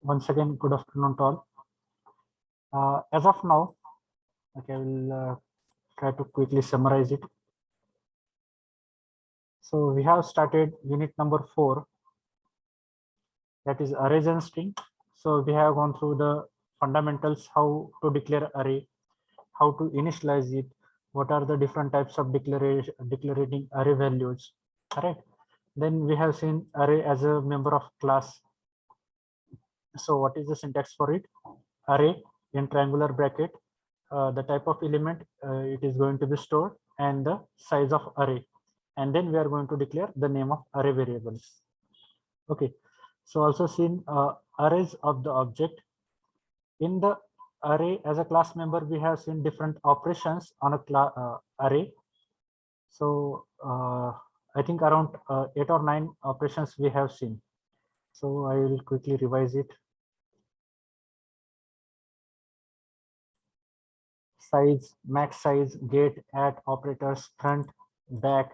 Once again, good afternoon to all. As of now, okay, I will try to quickly summarize it. So we have started unit number 4, that is arrays and string. So we have gone through the fundamentals, how to declare array, how to initialize it, what are the different types of declaring array values. Correct. Then we have seen array as a member of class. So what is the syntax for it? Array in triangular bracket, the type of element it is going to be stored, and the size of array, and then we are going to declare the name of array variables. Okay, so also seen arrays of the object. In the array as a class member, we have seen different operations on a array. So I think around 8 or 9 operations we have seen. So I will quickly revise it. Size, max size, get, add operators, front, back,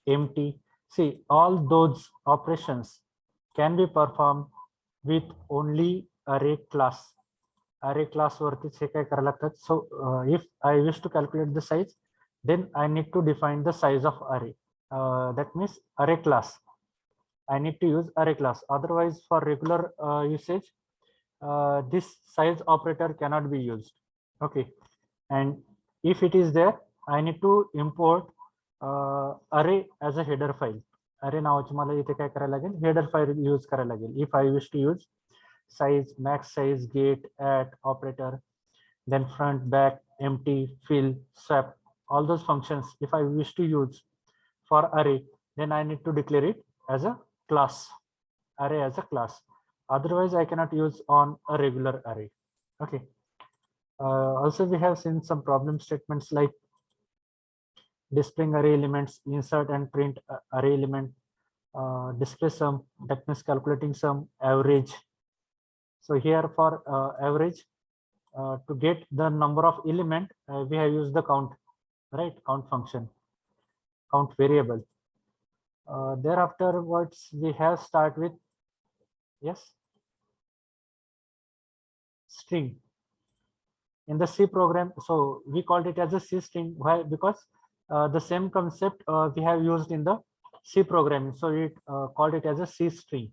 empty. See, all those operations can be performed with only array class. Array class वरतीच हे काय करायला लागतात. So if I wish to calculate the size, then I need to define the size of array. That means array class. I need to use array class. Otherwise, for regular usage, this size operator cannot be used. Okay, and if it is there, I need to import array as a header file. Array नावाची मला इथे काय करायला लागेल, header file use करायला लागेल. If I wish to use size, max size, get, add operator, then front, back, empty, fill, swap, all those functions, if I wish to use for array, then I need to declare it as a class, array as a class. Otherwise, I cannot use on a regular array. Okay. Also, we have seen some problem statements like displaying array elements, insert and print array element, display sum, that means calculating sum, average. So here for average, to get the number of element, we have used the count, right? Count function, count variable. Thereafterwards, we have start with, yes, string. In the C program, so we called it as a C string. Why? Because the same concept we have used in the C programming. So it called it as a C string.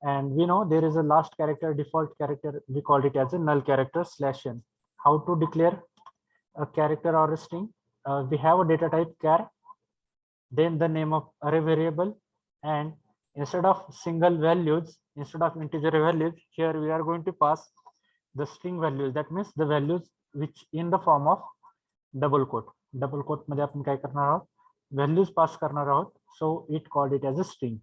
And we know there is a last character, default character. We called it as a null character /n. How to declare a character or a string? We have a data type char, then the name of array variable, and instead of single values, instead of integer values, here we are going to pass the string values. That means the values which in the form of double quote. Double quote मध्ये आपण काय करणार आहोत, values pass करणार आहोत. So it called it as a string.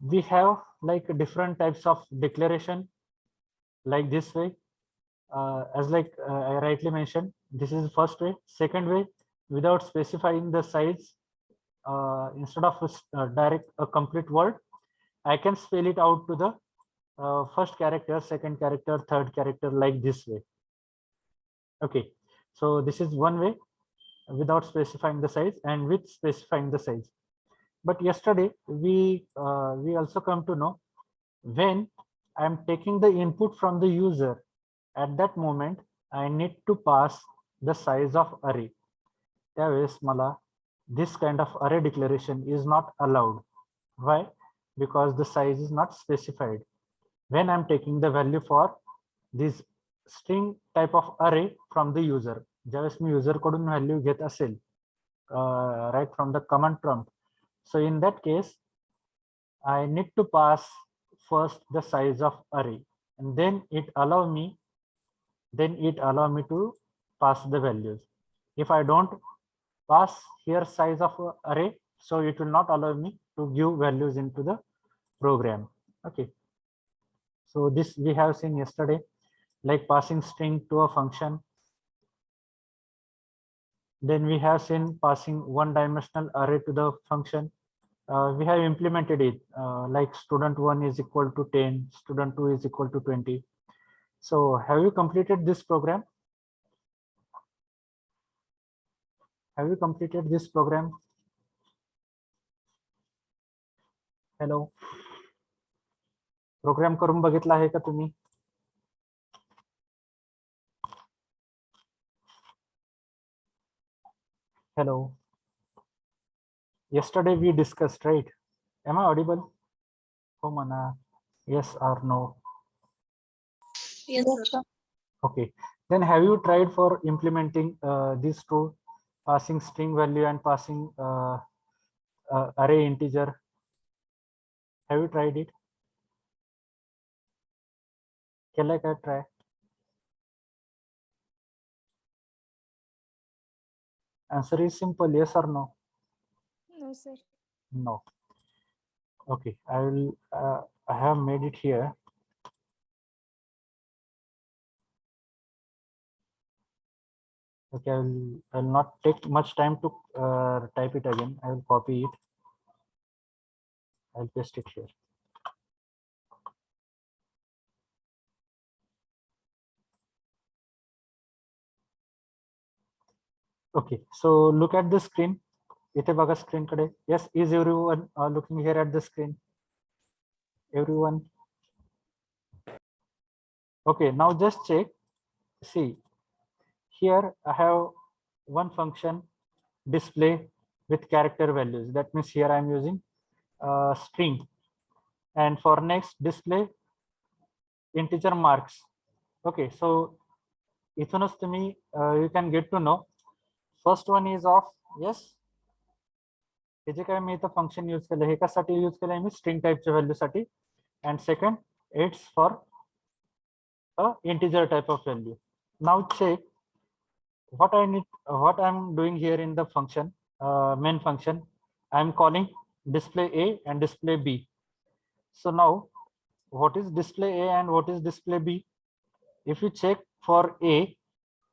We have like different types of declaration like this way. As like I rightly mentioned, this is the first way. Second way, without specifying the size, instead of direct a complete word, I can spell it out to the first character, second character, third character, like this way. Okay, so this is one way without specifying the size and with specifying the size. But yesterday we also come to know, when I'm taking the input from the user, at that moment I need to pass the size of array. त्यावेळेस मला this kind of array declaration is not allowed. Why? Because the size is not specified. When I'm taking the value for this string type of array from the user, ज्यावेळेस मी user कडून value घेत असेल, right from the command prompt, so in that case I need to pass first the size of array, and then it allow me to pass the values. If I don't pass here size of array, so it will not allow me to give values into the program. Okay, so this we have seen yesterday, like passing string to a function. Then we have seen passing one-dimensional array to the function. We have implemented it, like student1 is equal to 10, student2 is equal to 20. So have you completed this program? Have you completed this program? Hello. Program करून बघितला आहे का तुम्ही? Hello. Yesterday we discussed, right? Am I audible? Oh, Mana. Yes or no? Yes, sir. Okay. Then have you tried for implementing these two, passing string value and passing array integer? Have you tried it? केला का try? Answer is simple, yes or no? No, sir. No. Okay, I will. I have made it here. Okay, I will not take much time to type it again. I will copy it. I'll paste it here. Okay, so look at the screen. इथे बघा screen कडे. Yes, is everyone looking here at the screen? Everyone. Okay, now just check. See, here I have one function display with character values. That means here I am using string, and for next display integer marks. Okay, so इथूनच तुम्ही you can get to know. First one is of, yes, हे जे काय मी इथं function use केलं हे कशासाठी use केलंय मी string टाईपच्या value साठी, and second it's for a integer type of value. Now check what I need, what I'm doing here in the function, main function. I'm calling display A and display B. So now what is display A and what is display B? If you check for A,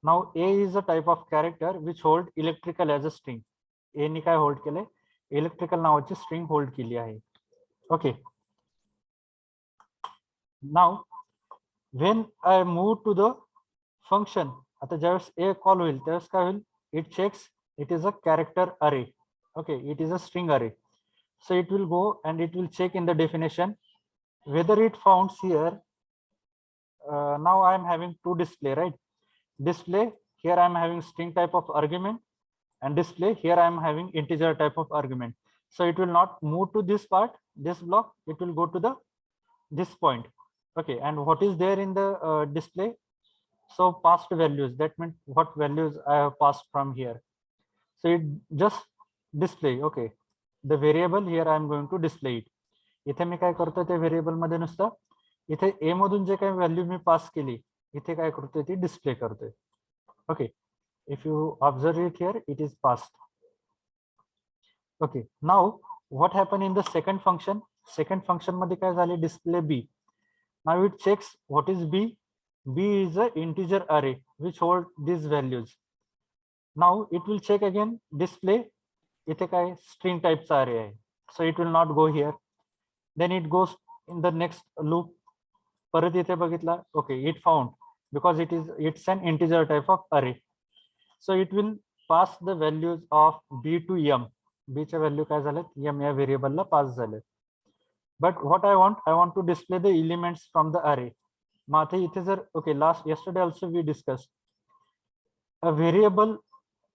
now A is a type of character which hold electrical as a string. A नि काय hold केले, electrical नावाची string hold केली आहे. Okay. Now when I move to the function, आता ज्यावेळेस A call होईल त्यावेळेस काय होईल, it checks it is a character array. Okay, it is a string array. So it will go and it will check in the definition whether it founds here. Now I am having two display, right? Display here I am having string type of argument, and display here I am having integer type of argument. So it will not move to this part, this block, it will go to the this point. Okay, and what is there in the display? So passed values, that means what values I have passed from here. So it just display. Okay, the variable here I am going to display it. इथे मी काय करतोय त्या variable मध्ये नुसतं इथे ए मधून जे काही value मी पास केली इथे काय करतोय ती डिस्प्ले करतोय. Okay, if you observe it here, it is passed. Okay, now what happened in the second function? Second function मध्ये काय झाले, display B. Now it checks what is B. B is a integer array which hold these values. Now it will check again display. इथे काय string type चा array आहे, so it will not go here. Then it goes in the next loop. परत इथे बघितला, okay, it found because it's an integer type of array. So it will pass the values of B to M. B च्या value काय झालेत, M या व्हेरिएबलला पास झाले. But what I want to display the elements from the array. मग आता इथे जर, okay, yesterday also we discussed a variable,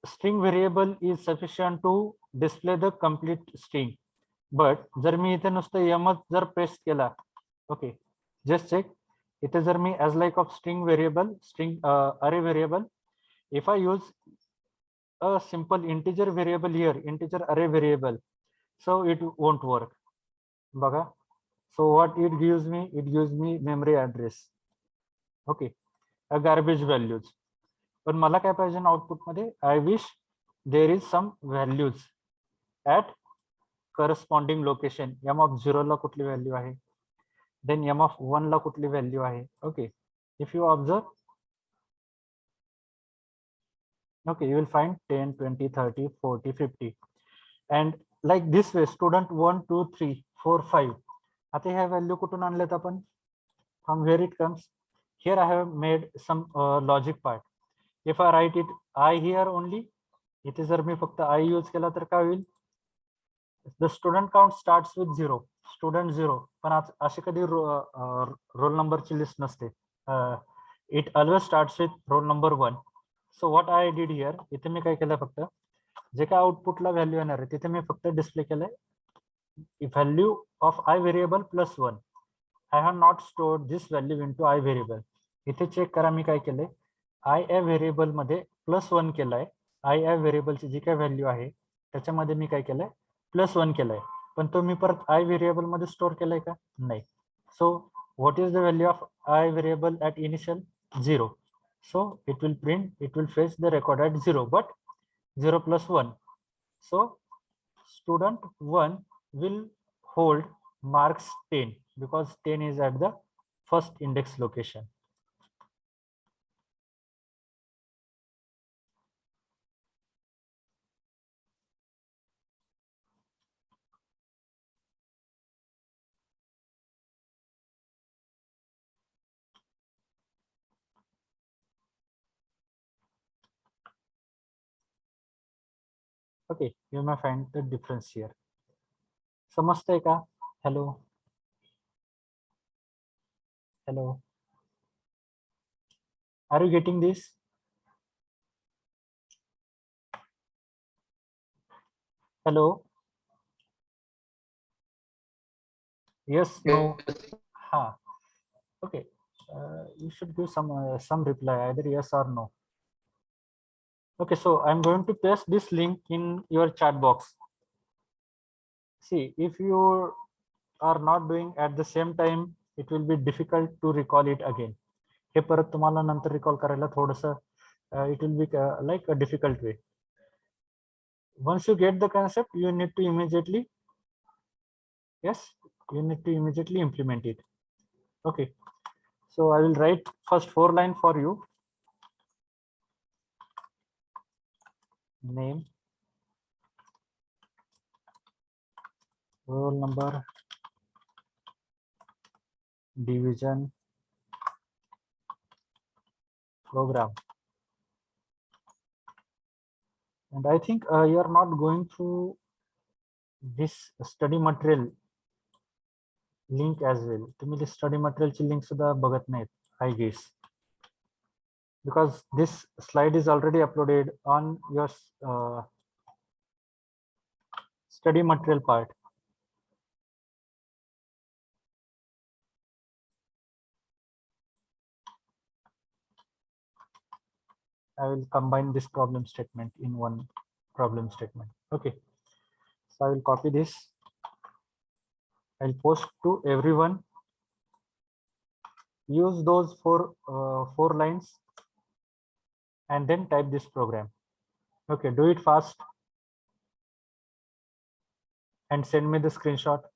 string variable is sufficient to display the complete string. But जर मी इथे नुसतं M जर प्रेस केला, okay, just check, इथे जर मी as like of string variable, string array variable, if I use a simple integer variable here, integer array variable, so it won't work. Baga. So what it gives me, it gives me memory address. Okay, a garbage values. पण मला काय पाहिजे output मध्ये, I wish there is some values at corresponding location. M of 0 ला कुठली value आहे, then M of 1 ला कुठली value आहे. Okay, if you observe, okay, you will find 10, 20, 30, 40, 50, and like this way student 1, 2, 3, 4, 5. आता ह्या व्हॅल्यू कुठून आणल्यात आपण, from where it comes? Here I have made some logic part. If I write it I here only, इथे जर मी फक्त I use केला तर काय होईल, the student count starts with 0. Student 0, पण अशी कधी रोल नंबरची लिस्ट नसते. It always starts with roll number 1. So what I did here, इथे मी काय केलं, फक्त जे काय आउटपुटला व्हॅल्यू येणार आहे तिथे मी फक्त डिस्प्ले केलंय value of I variable plus 1. I have not stored this value into I variable. इथे चेक करा मी काय केलंय, आय ए व्हेरिएबल मध्ये +1 केलाय. आय ए व्हेरिएबलची जी काय व्हॅल्यू आहे त्याच्यामध्ये मी काय केलंय, +1 केलाय. पण तो मी परत आय व्हेरिएबल मध्ये स्टोअर केलाय का, नाही. So what is the value of I variable at initial, 0. So it will print, it will fetch the record at 0, but 0 plus 1. So student 1 will hold marks 10 because 10 is at the first index location. Okay, you may find the difference here. समजतंय का? Hello. Hello. Are you getting this? Hello. Yes, no. Ha. Okay. You should give some reply, either yes or no. Okay, so I'm going to paste this link in your chat box. See, if you are not doing at the same time, it will be difficult to recall it again. हे परत तुम्हाला नंतर recall करायला थोडंसं it will be like a difficult way. Once you get the concept, you need to immediately, yes, you need to immediately implement it. Okay, so I will write first 4 lines for you. Name, roll number, division, program. And I think you are not going through this study material link as well. तुम्ही study material ची link सुद्धा बघत नाहीत, I guess, because this slide is already uploaded on your study material part. I will combine this problem statement in one problem statement. Okay, so I will copy this. I'll post to everyone. Use those four lines and then type this program. Okay, do it fast and send me the screenshot.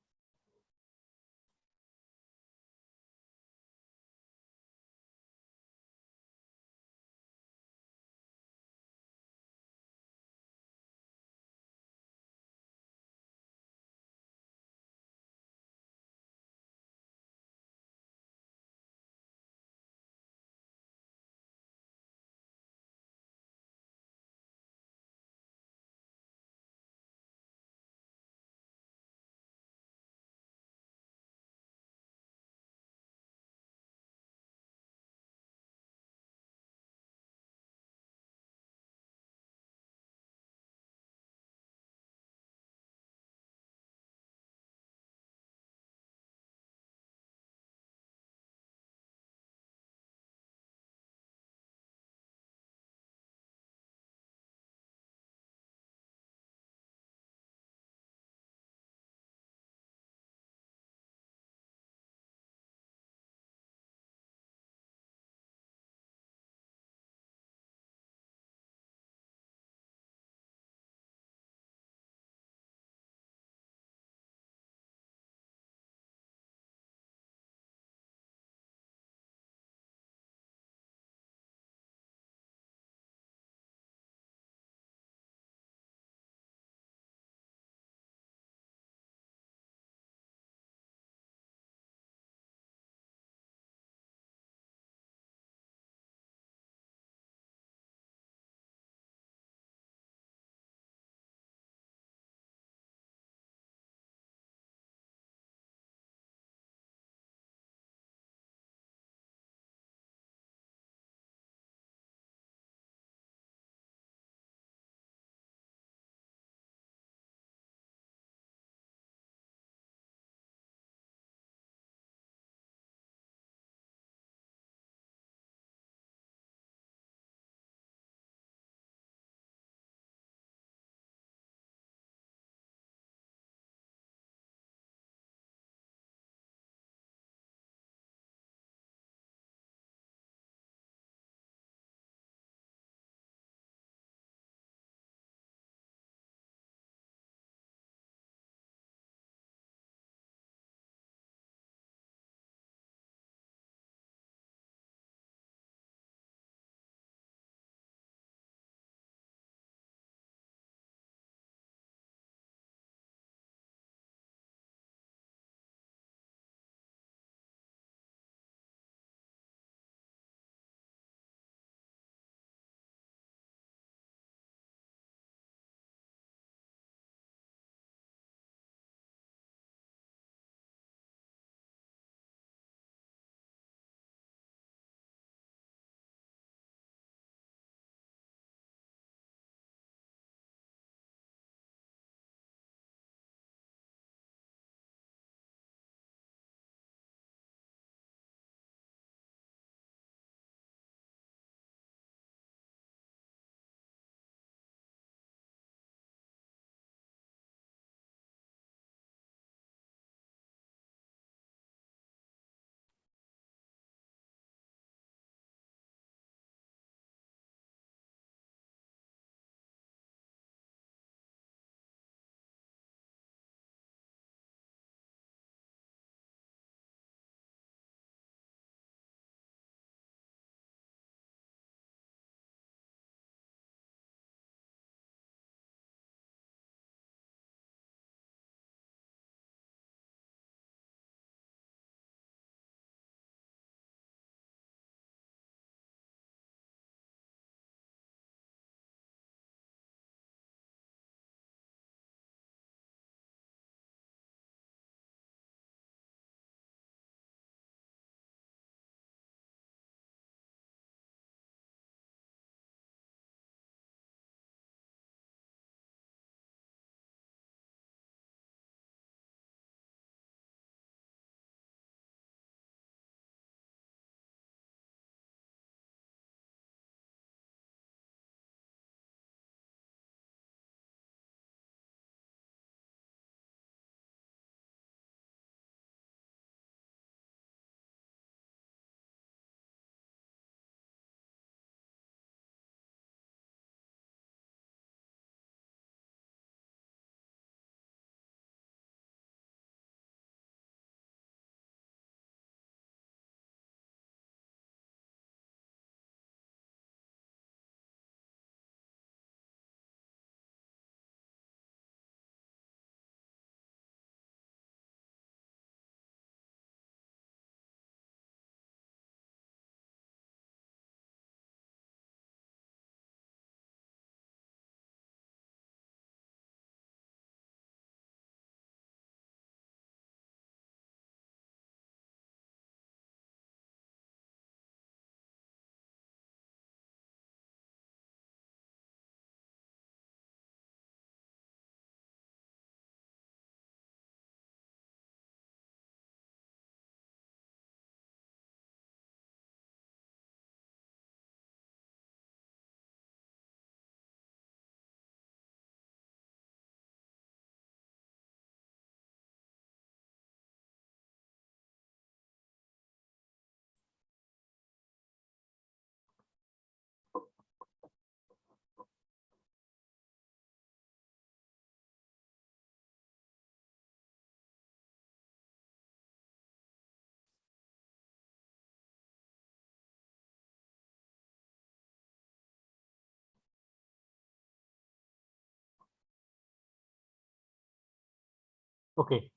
Okay,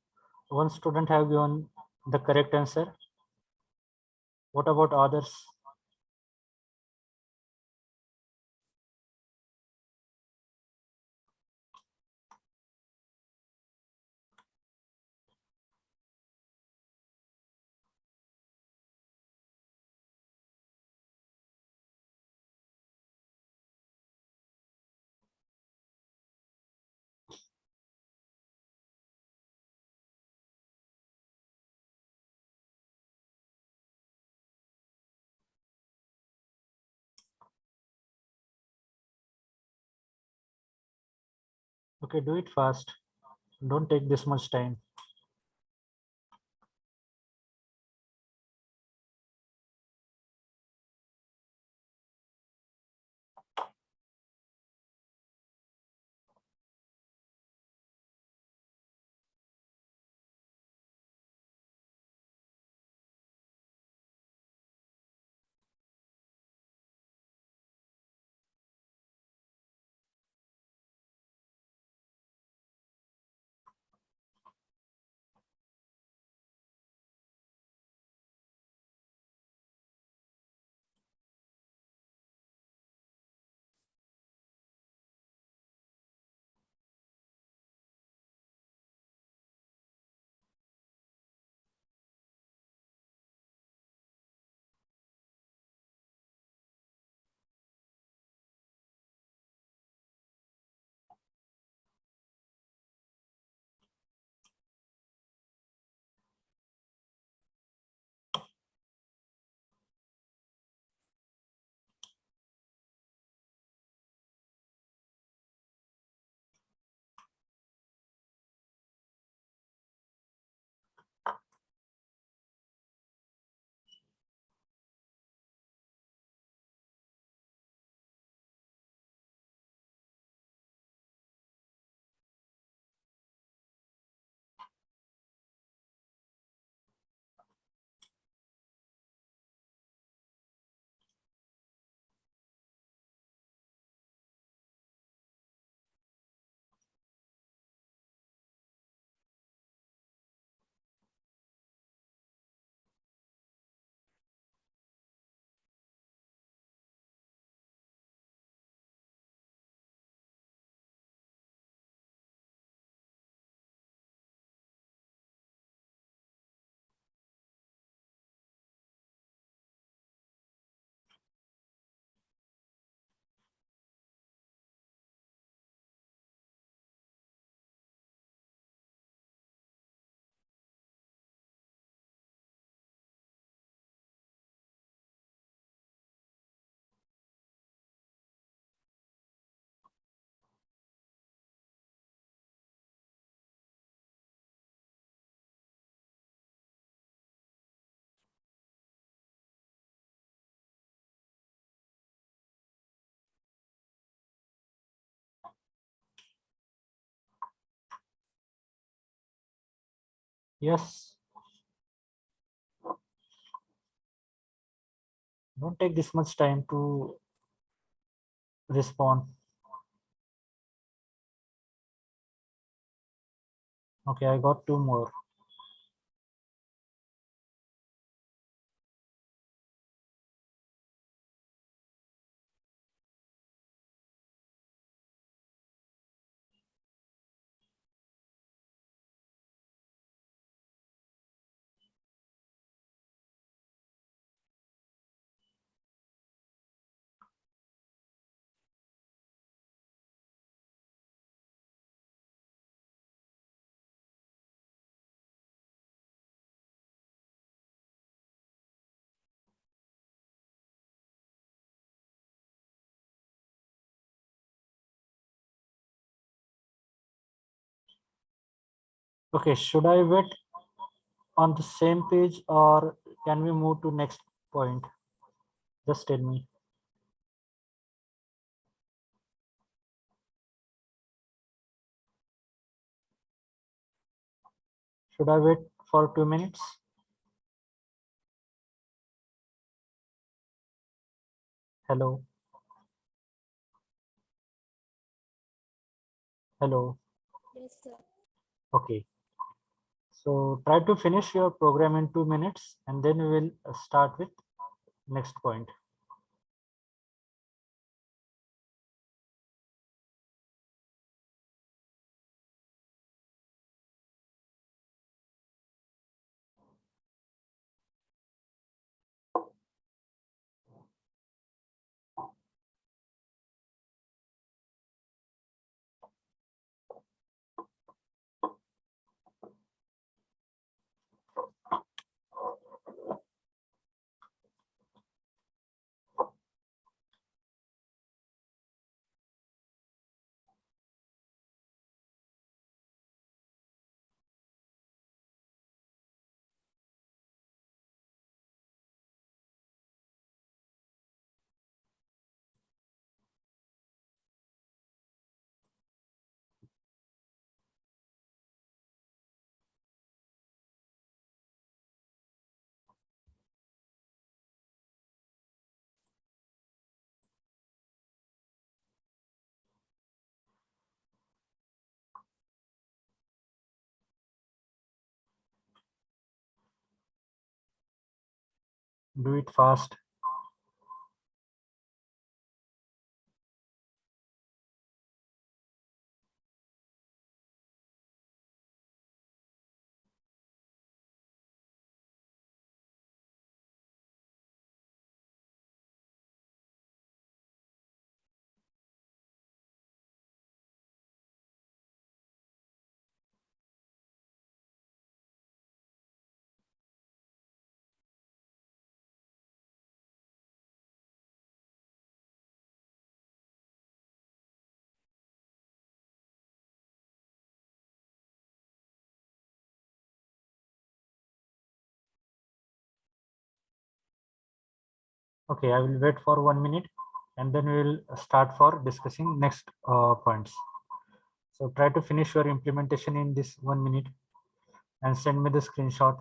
one student have given the correct answer. What about others? Okay, do it fast. Don't take this much time. Yes. Don't take this much time to respond. Okay, I got two more. Okay, should I wait on the same page or can we move to next point? Just tell me. Should I wait for 2 minutes? Hello, hello. Yes, sir. Okay. So try to finish your program in 2 minutes and then we will start with next point. Do it fast. Okay, I will wait for 1 minute and then we will start for discussing next points. So try to finish your implementation in this 1 minute and send me the screenshot.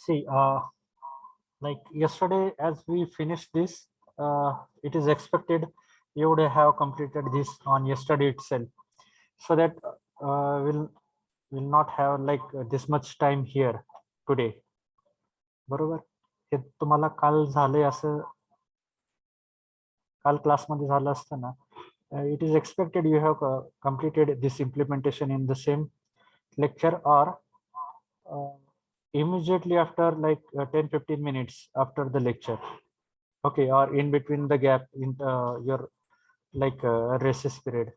See, like yesterday, as we finished this, it is expected you would have completed this on yesterday itself, so that will not have like this much time here today. बरोबर हे तुम्हाला काल झाले असं काल क्लासमध्ये झालं असतं ना it is expected you have completed this implementation in the same lecture or immediately after like 10-15 minutes after the lecture. Okay, or in between the gap in your like recess period.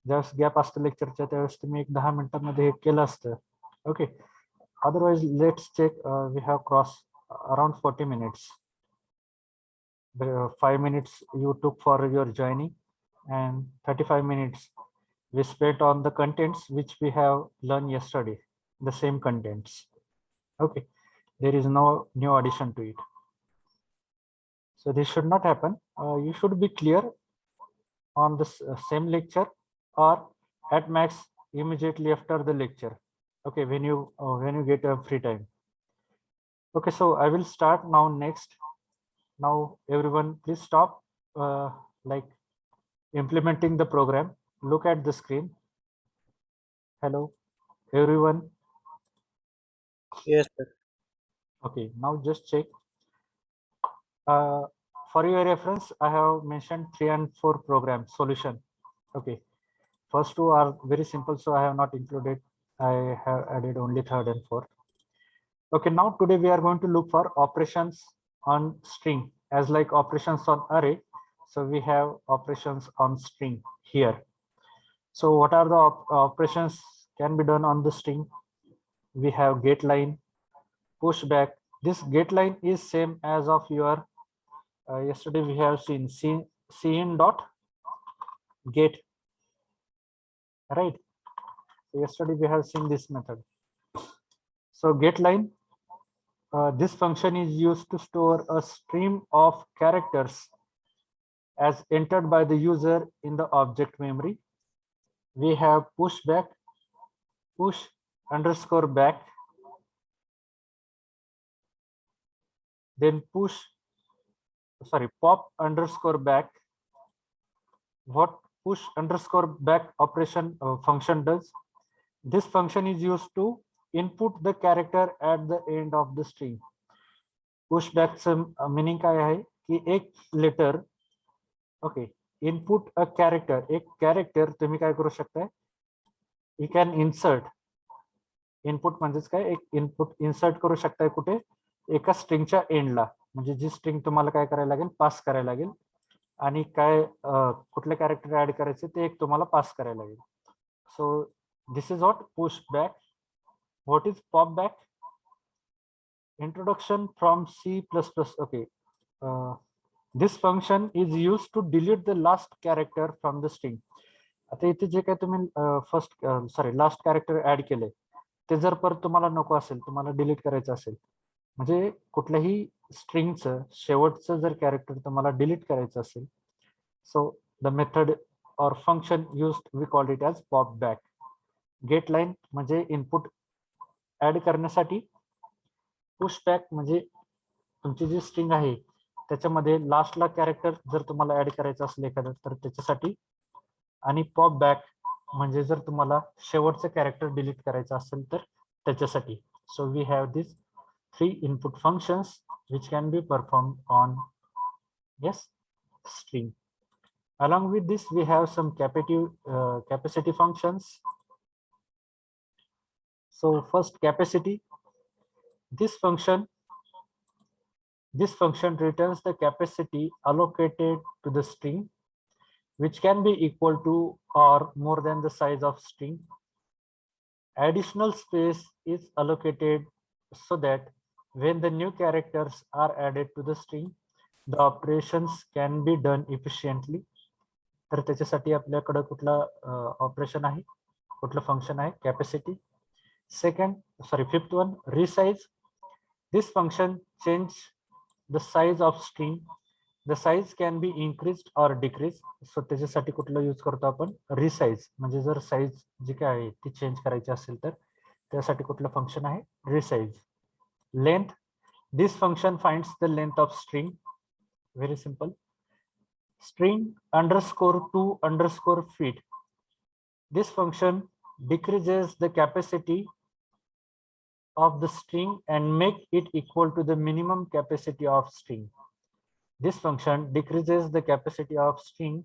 ज्यावेळेस gap असतं लेक्चरच्या त्यावेळेस तुम्ही एक 10 मिनिटांमध्ये हे केलं असतं. Okay, otherwise let's check we have crossed around 40 minutes. The 5 minutes you took for your joining and 35 minutes we spent on the contents which we have learned yesterday, the same contents. Okay, there is no new addition to it, so this should not happen. You should be clear on the same lecture or at max immediately after the lecture. Okay, when you get a free time. Okay, so I will start now next. Now everyone please stop like implementing the program. Look at the screen. Hello everyone. Yes, sir. Okay, now just check. For your reference, I have mentioned 3 and 4 program solution. Okay, first two are very simple, so I have not included. I have added only third and fourth. Okay, now today we are going to look for operations on string as like operations on array. So we have operations on string here. So what are the operations can be done on the string? We have get line, push back. This get line is same as of your yesterday we have seen cin dot get, right? So yesterday we have seen this method. So get line, this function is used to store a stream of characters as entered by the user in the object memory. We have push back, push underscore back, then pop underscore back. What push underscore back operation function does? This function is used to input the character at the end of the string. Push बॅकचं meaning काय आहे की एक letter, okay, input a character, एक character तुम्ही काय करू शकताय, यू कॅन इन्सर्ट, इनपुट म्हणजेच काय, एक इनपुट इन्सर्ट करू शकताय कुठे, एका स्ट्रिंगच्या एंडला, म्हणजे जी स्ट्रिंग तुम्हाला काय करायला लागेल, पास करायला लागेल, आणि काय कुठले कॅरेक्टर ऍड करायचे ते एक तुम्हाला पास करायला लागेल. So this is what push back. What is pop back? Introduction from C++. Okay, this function is used to delete the last character from the string. आता इथे जे काय तुम्ही लास्ट कॅरेक्टर ऍड केले ते जर परत तुम्हाला नको असेल, तुम्हाला डिलीट करायचं असेल, म्हणजे कुठल्याही स्ट्रिंगचं शेवटचं जर कॅरेक्टर तुम्हाला डिलीट करायचं असेल, सो द मेथड और function used we call it as pop back. Get line म्हणजे इनपुट ऍड करण्यासाठी, पुश बॅक म्हणजे तुमची जी स्ट्रिंग आहे त्याच्यामध्ये लास्टला कॅरेक्टर जर तुम्हाला ऍड करायचं असेल एखादं तर त्याच्यासाठी, आणि पॉप बॅक म्हणजे जर तुम्हाला शेवटचं कॅरेक्टर डिलीट करायचं असेल तर त्याच्यासाठी. So we have this 3 input functions which can be performed on string. Along with this we have some capacity functions. So first, capacity. This function returns the capacity allocated to the string, which can be equal to or more than the size of string. Additional space is allocated so that when the new characters are added to the string, the operations can be done efficiently. तर त्याच्यासाठी आपल्याकडे कुठला operation आहे, कुठलं function आहे, capacity. Fifth one, resize. This function change the size of string. The size can be increased or decreased. सो त्याच्यासाठी कुठलं use करतो आपण, रिसाइज. म्हणजे जर साईज जी काय आहे ती चेंज करायची असेल तर त्यासाठी कुठलं फंक्शन आहे, resize. Length. This function finds the length of string. Very simple. string underscore to underscore feet. This function decreases the capacity of the string and make it equal to the minimum capacity of string. This function decreases the capacity of string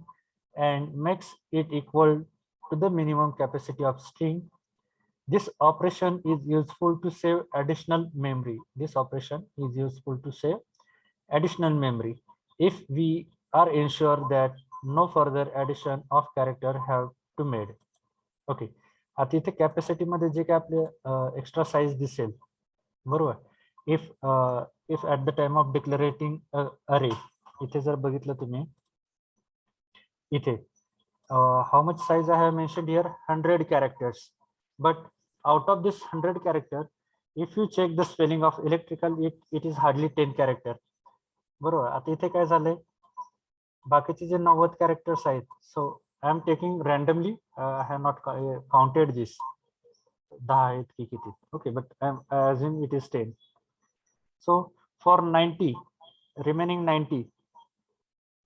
and makes it equal to the minimum capacity of string. This operation is useful to save additional memory. This operation is useful to save additional memory if we are ensured that no further addition of character have to made. Okay, आता इथे capacity मध्ये जे काय आपले extra size दिसेल, बरोबर, if at the time of declarating array, इथे जर बघितलं तुम्ही, इथे how much size I have mentioned here, 100 characters, but out of this 100 character, if you check the spelling of electrical, it is hardly 10 character. बरोबर. आता इथे काय झालंय, बाकीचे जे 90 कॅरेक्टर्स आहेत, so I am taking randomly, I have not counted this 10 आहेत की किती, okay, but I am assume it is 10. So for 90 remaining 90,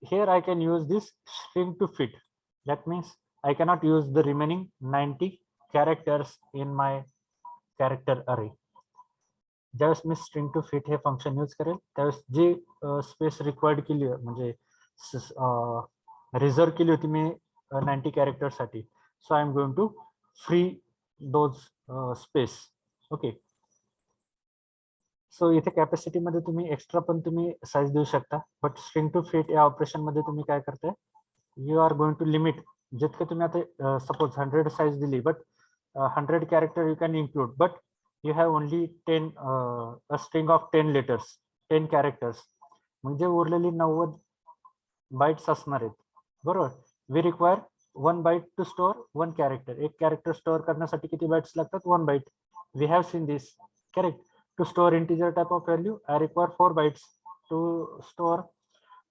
here I can use this string to fit. That means I cannot use the remaining 90 characters in my character array. ज्यावेळेस मी shrink to fit हे function use करेल त्यावेळेस जी space required केली म्हणजे reserve केली होती मी 90 character साठी, so I am going to free those space. Okay, so इथे कॅपॅसिटी मध्ये तुम्ही एक्स्ट्रा पण तुम्ही साईज देऊ शकता, बट स्ट्रिंग टू फिट या ऑपरेशन मध्ये तुम्ही काय करताय, you are going to limit. जितके तुम्ही आता सपोज 100 साईज दिली, but 100 character you can include, but you have only 10 a string of 10 letters, 10 characters, म्हणजे उरलेली 90 बाईट्स असणार आहेत, बरोबर. We require 1 byte to store 1 character. एक कॅरेक्टर स्टोअर करण्यासाठी किती बाईट्स लागतात, 1 byte. We have seen this, correct. To store integer type of value I require 4 bytes. To store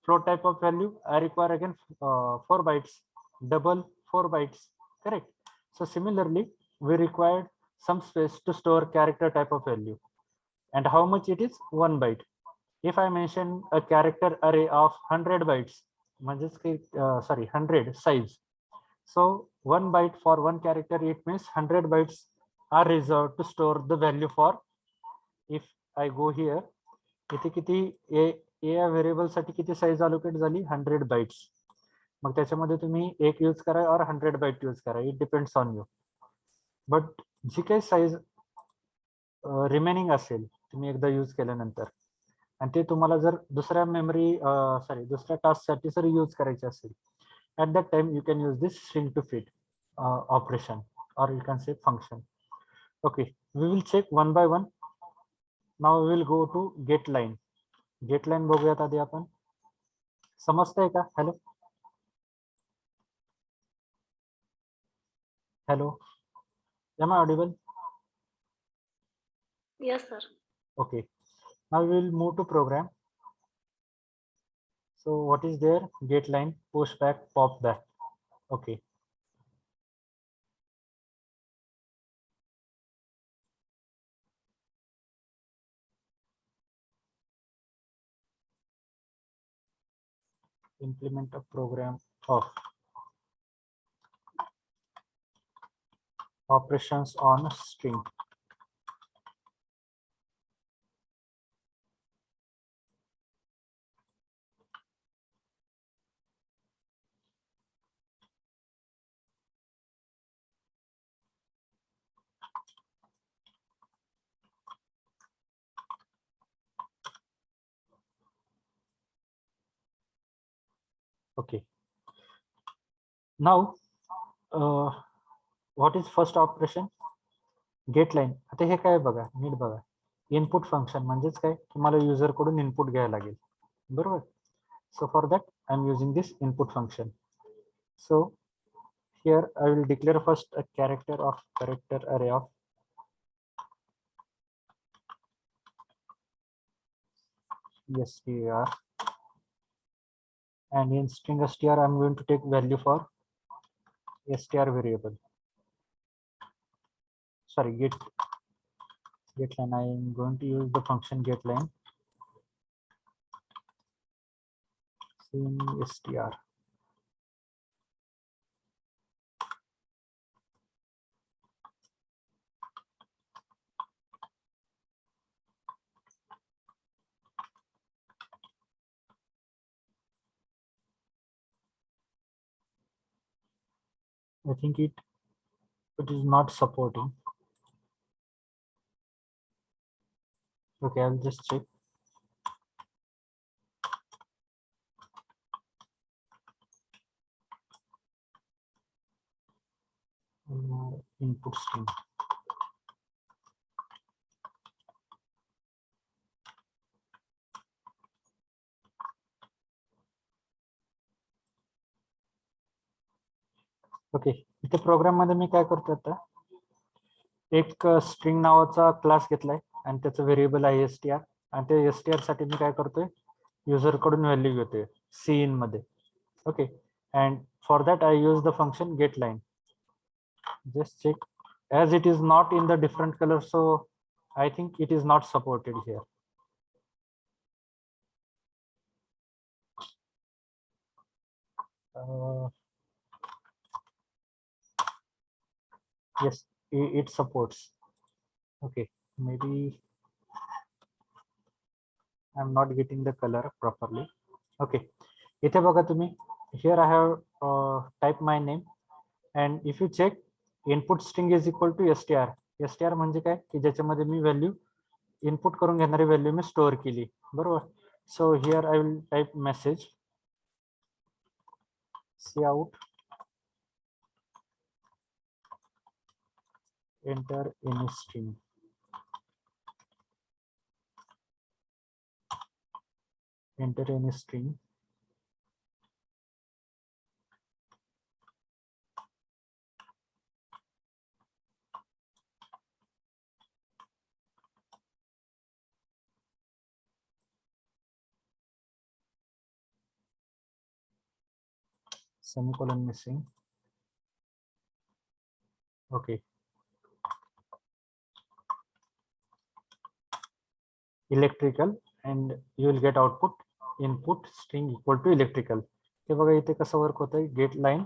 float type of value I require again 4 bytes, double 4 bytes, correct. So similarly we required some space to store character type of value, and how much it is, 1 byte. If I mention a character array of 100 bytes, sorry, 100 size, so 1 byte for 1 character, it means 100 bytes are reserved to store the value for. If I go here, इथे किती या variable साठी किती size allocate झाली, 100 bytes. मग त्याच्यामध्ये तुम्ही एक use करा और 100 बाईट यूज करा, it depends on you. But जी काही साईज रिमेनिंग असेल तुम्ही एकदा यूज केल्यानंतर, आणि ते तुम्हाला जर दुसऱ्या दुसऱ्या टास्क साठी जर यूज करायचे असेल, at that time you can use this string to fit operation, or you can say function. Okay, we will check one by one. Now we will go to get line. Get line बघूयात आधी आपण. समजतंय का? Hello hello, am I audible? Yes, sir. Okay, now we will move to program. So what is there? Get line, push back, pop back. Okay, implement a program of operations on string. Okay, now what is first operation? Get line. आता हे काय बघा, NEET बघा. Input function म्हणजेच काय, तुम्हाला user कडून input घ्यायला लागेल, बरोबर. So for that I am using this input function. So here I will declare first a character array of str, and in string str I'm going to take value for str variable. Sorry, get line. I am going to use the function get line in str. I think it is not supporting. Okay, I'll just check. Input string. Okay, इथे programme मध्ये मी काय करतो, आता एक string नावाचा class घेतलाय आणि त्याचं व्हेरिएबल आहे str, आणि ते str साठी मी काय करतोय, युजर कडून व्हॅल्यू घेतोय सी इन मध्ये. Okay, and for that I use the function get line. Just check, as it is not in the different color, so I think it is not supported here. Yes, it supports. Okay, maybe I'm not getting the color properly. Okay, इथे बघा तुम्ही, here I have type my name, and if you check, input string is equal to str. str म्हणजे काय की ज्याच्यामध्ये मी value input करून घेणारी value मी store केली, बरोबर. So here I will type message cout enter any string. Enter any string. Semicolon missing. Okay. Electrical, and you will get output input string equal to electrical. हे बघा इथे कसं work होतंय. Gate line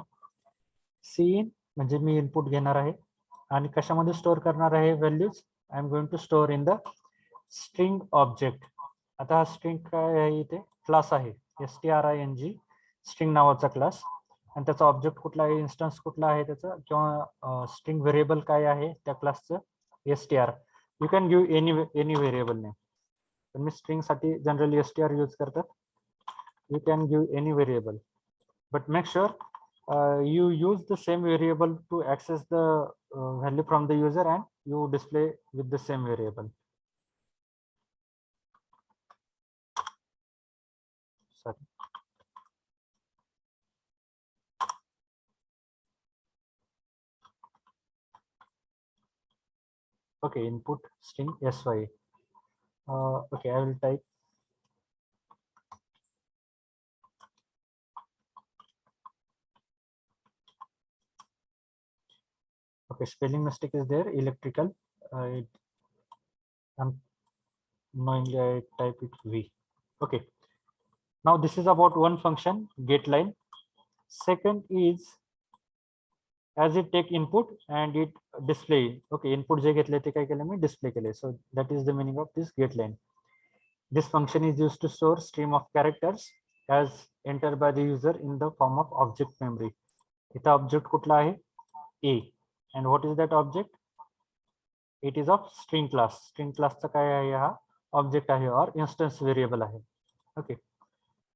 सी म्हणजे मी input घेणार आहे आणि कशामध्ये store करणार आहे values. I am going to store in the string object. आता हा स्ट्रिंग काय आहे, इथे क्लास आहे string स्ट्रिंग नावाचा क्लास, आणि त्याचा ऑब्जेक्ट कुठला आहे, इन्स्टन्स कुठला आहे त्याचा, किंवा स्ट्रिंग व्हेरिएबल काय आहे त्या क्लासचं str. You can give any variable name, पण मी स्ट्रिंग साठी जनरली str यूज करतात. You can give any variable, but make sure you use the same variable to access the value from the user, and you display with the same variable. Sorry. Okay, input string sy. Okay, I will type okay, spelling mistake is there, electrical. Knowingly I type it v. Okay, now this is about one function, get line. Second is as it take input and it display. Okay, input जे घेतले ते काय केलं मी display केले. So that is the meaning of this get line. This function is used to store stream of characters as entered by the user in the form of object memory. इथं object कुठला आहे, a, and what is that object? It is of string class. String class चा काय आहे, हा object आहे or instance variable आहे. Okay,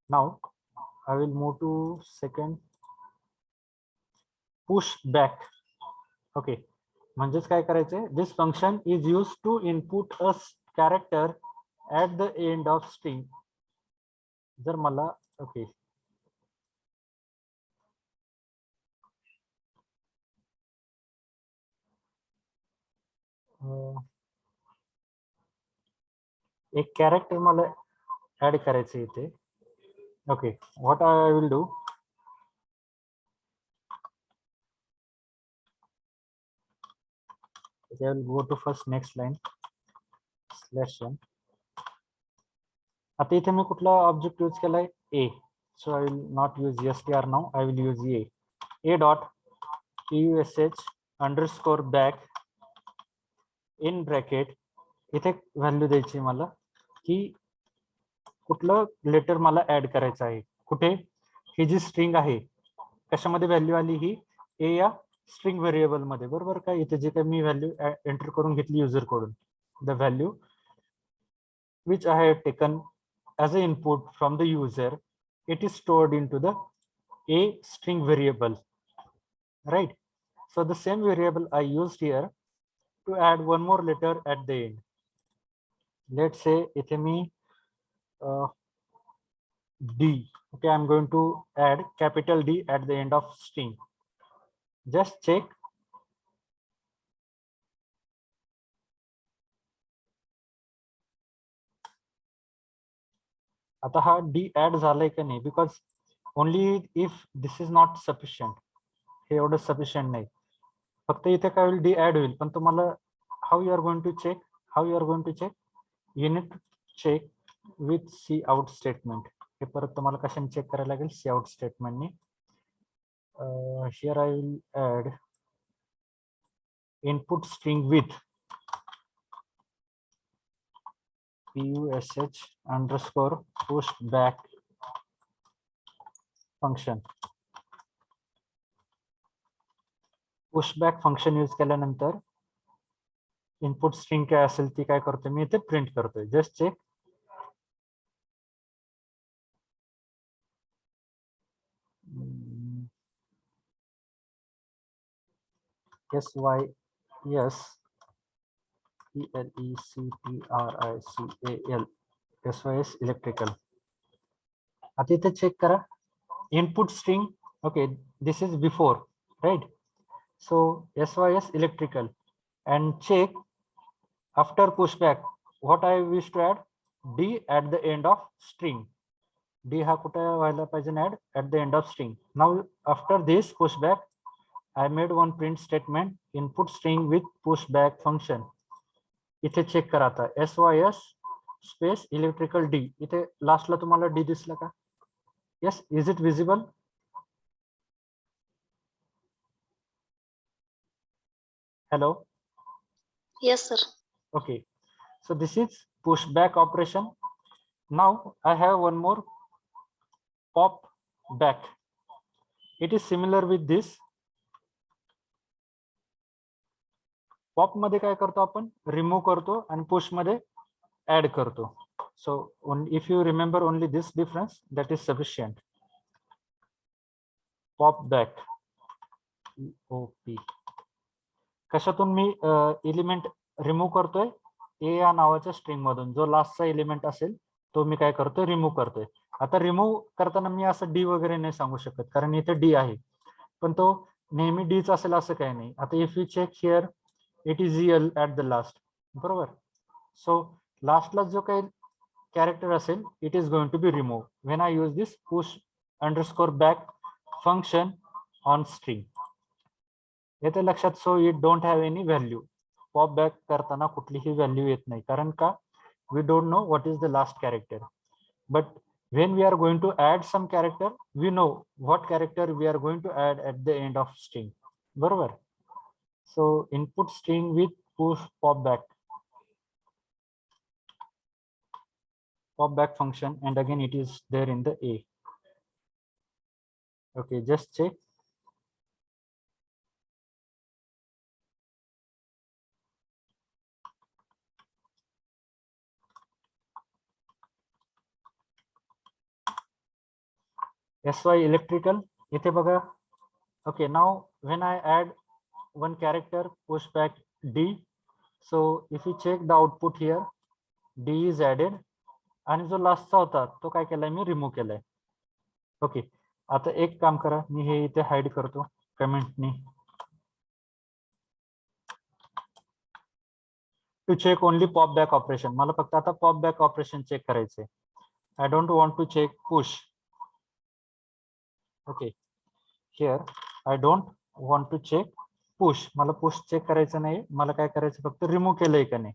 now I will move to second, push back. Okay, म्हणजेच काय करायचंय, this function is used to input a character at the end of string. जर मला okay, एक कॅरेक्टर मला ऍड करायचं इथे. Okay, what I will do, I will go to first next line /n. आता इथे मी कुठला ऑब्जेक्ट यूज केलाय, a. So I will not use str now, I will use a dot push underscore back in bracket. इथे value द्यायची मला की कुठलं letter मला ऍड करायचं आहे, कुठे, ही जी स्ट्रिंग आहे कशामध्ये व्हॅल्यू आली, ही ए या स्ट्रिंग व्हेरिएबल मध्ये, बरोबर का. इथे जे काही मी व्हॅल्यू एंटर करून घेतली युजर कडून, the value which I have taken as an input from the user, it is stored into the a string variable, right? So the same variable I used here to add one more letter at the end. Let's say इथे मी D. Okay, I'm going to add capital D at the end of string. Just check. आता हा D add झालाय का नाही, because only if this is not sufficient. हे एवढं sufficient नाही, फक्त इथे काय होईल, D add होईल. पण तुम्हाला how you are going to check, you need to check with cout statement. हे परत तुम्हाला कशाने चेक करायला लागेल, cout statement ने. Here I will add input string with push underscore push back function. Push back function use केल्यानंतर input string काय असेल ती काय करतोय मी इथे प्रिंट करतोय. Just check. SYS ELECTRICAL SYS electrical. आता इथे चेक करा input string. Okay, this is before, right? So SYS electrical and check after pushback what I wish to add, D at the end of string. D हा कुठे व्हायला पाहिजे add at the end of string. Now after this pushback I made one print statement input string with pushback function. इथे check करा आता SYS space electrical D. इथे लास्टला तुम्हाला D दिसला का? Yes, is it visible? Hello. Yes, sir. Okay, so this is pushback operation. Now I have one more pop back. It is similar with this. Pop मध्ये काय करतो आपण remove करतो आणि पुश मध्ये ऍड करतो. So if you remember only this difference that is sufficient. Pop back OP. कशातून मी element remove करतोय ए या नावाच्या स्ट्रिंग मधून. जो लास्टचा एलिमेंट असेल तो मी काय करतोय रिमूव्ह करतोय. आता रिमूव्ह करताना मी असं डी वगैरे नाही सांगू शकत कारण इथे डी आहे पण तो नेहमी डीच असेल असं काही नाही. आता if you check here it is EL at the last, बरोबर. सो लास्टला जो काही कॅरेक्टर असेल it is going to be remove when I use this push underscore back function on string. येते लक्षात. So it don't have any value. Pop back करताना कुठलीही व्हॅल्यू येत नाही कारण का we don't know what is the last character. But when we are going to add some character we know what character we are going to add at the end of string, बरोबर. So input string with push pop back function and again it is there in the A. Okay, just check. SY electrical इथे बघा. Okay, now when I add one character push back D, so if you check the output here D is added आणि जो लास्टचा होता तो काय केलाय मी remove केलाय. Okay, आता एक काम करा मी हे इथे हाईड करतो कमेंटनी. To check only pop back operation. मला फक्त आता पॉप बॅक ऑपरेशन चेक करायचंय. I don't want to check push. Okay, here I don't want to check push. मला पुश चेक करायचं नाही, मला काय करायचं फक्त रिमूव्ह केलंय का नाही.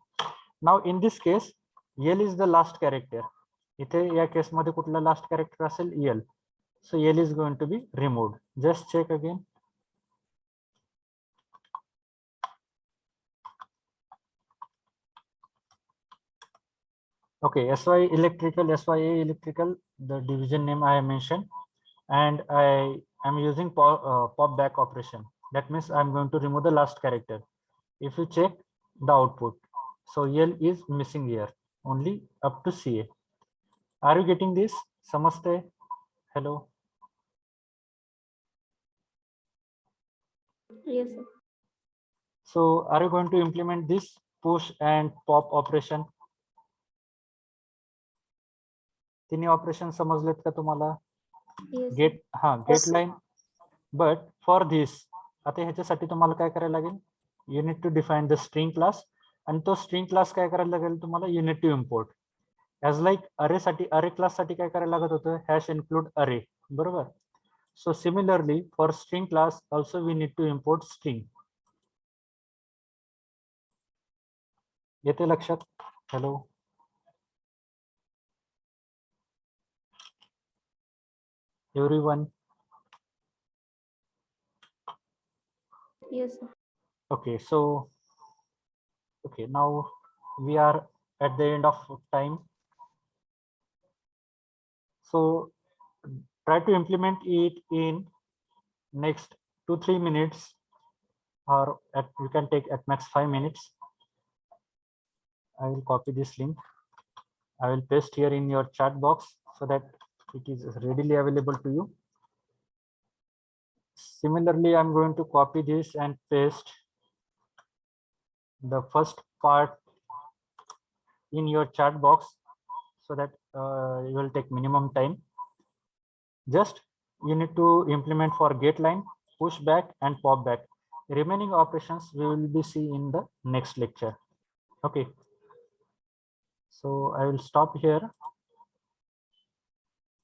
Now in this case L is the last character. इथे या केसमध्ये कुठला लास्ट कॅरेक्टर असेल L. So L is going to be removed. Just check again. Okay, SY electrical, SYA electrical, the division name I mentioned, and I am using pop back operation. That means I'm going to remove the last character. If you check the output, so L is missing here, only up to CA. Are you getting this? Samaste? Hello. Yes, sir. So are you going to implement this push and pop operation? तिन्ही operation समजलेत का तुम्हाला? Yes, get हा Yes, get sir. Line. But for this आता ह्याच्यासाठी तुम्हाला काय करायला लागेल, you need to define the string class. आणि तो स्ट्रिंग क्लास काय करायला लागेल तुम्हाला, you need to import. As like array साठी अरे क्लास साठी काय करायला लागत होतं, हॅश इन्क्लूड अरे, बरोबर. So similarly for string class also we need to import string. येते लक्षात? Hello. Everyone. Yes, sir. Okay, so okay, now we are at the end of time. So try to implement it in next 2-3 minutes, or you can take at max 5 minutes. I will copy this link. I will paste here in your chat box so that it is readily available to you. Similarly, I'm going to copy this and paste the first part in your chat box so that it will take minimum time. Just you need to implement for get line, push back and pop back. Remaining operations we will be see in the next lecture. Okay. So I will stop here.